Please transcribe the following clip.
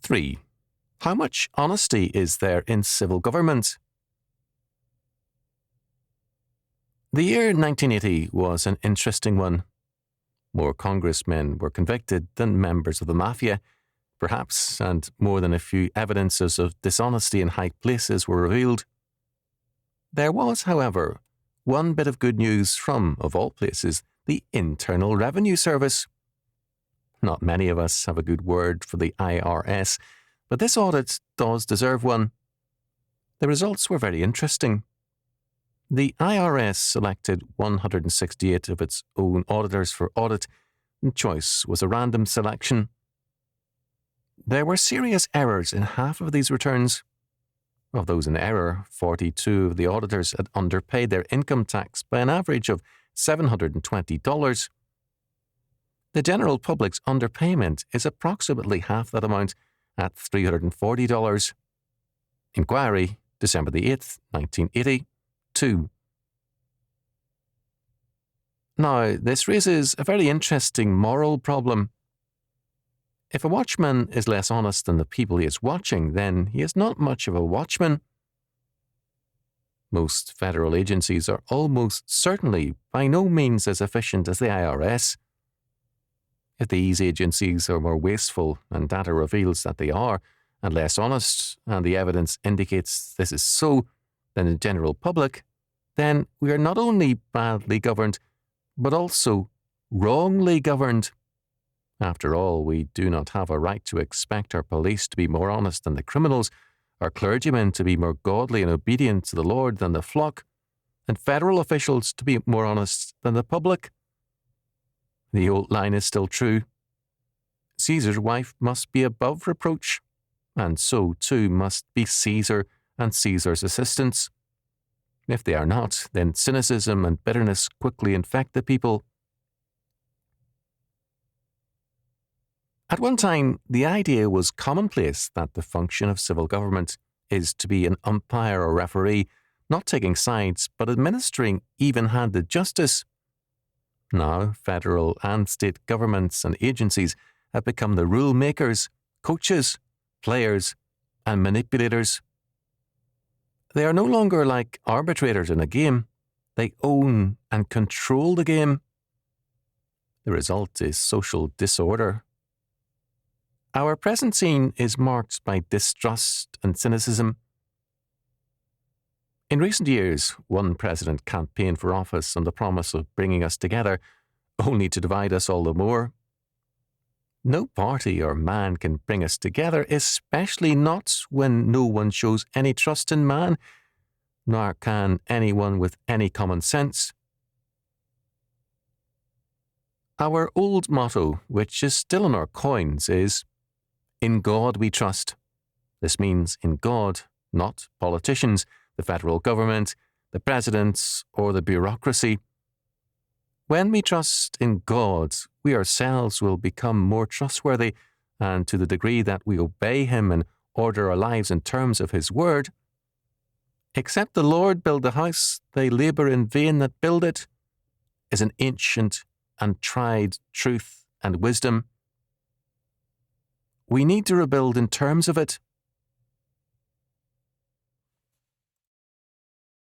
3. How much honesty is there in civil government? The year 1980 was an interesting one. More congressmen were convicted than members of the mafia, perhaps, and more than a few evidences of dishonesty in high places were revealed. There was, however, one bit of good news from, of all places, the Internal Revenue Service. Not many of us have a good word for the IRS, but this audit does deserve one. The results were very interesting. The IRS selected 168 of its own auditors for audit, and choice was a random selection. There were serious errors in half of these returns. Of those in error, 42 of the auditors had underpaid their income tax by an average of $720. The general public's underpayment is approximately half that amount at $340. Inquiry, December the 8th, 1980. 2. Now, this raises a very interesting moral problem. If a watchman is less honest than the people he is watching, then he is not much of a watchman. Most federal agencies are almost certainly by no means as efficient as the IRS. If these agencies are more wasteful, and data reveals that they are, and less honest, and the evidence indicates this is so, than the general public, then we are not only badly governed, but also wrongly governed. After all, we do not have a right to expect our police to be more honest than the criminals, our clergymen to be more godly and obedient to the Lord than the flock, and federal officials to be more honest than the public. The old line is still true. Caesar's wife must be above reproach, and so too must be Caesar and Caesar's assistants. If they are not, then cynicism and bitterness quickly infect the people. At one time, the idea was commonplace that the function of civil government is to be an umpire or referee, not taking sides, but administering even-handed justice. Now, federal and state governments and agencies have become the rule makers, coaches, players, and manipulators. They are no longer like arbitrators in a game. They own and control the game. The result is social disorder. Our present scene is marked by distrust and cynicism. In recent years, one president campaigned for office on the promise of bringing us together, only to divide us all the more. No party or man can bring us together, especially not when no one shows any trust in man, nor can anyone with any common sense. Our old motto, which is still on our coins, is, "In God we trust." This means in God, not politicians, the federal government, the presidents, or the bureaucracy. When we trust in God, we ourselves will become more trustworthy, and to the degree that we obey Him and order our lives in terms of His word. "Except the Lord build the house, they labour in vain that build it," is an ancient and tried truth and wisdom. We need to rebuild in terms of it.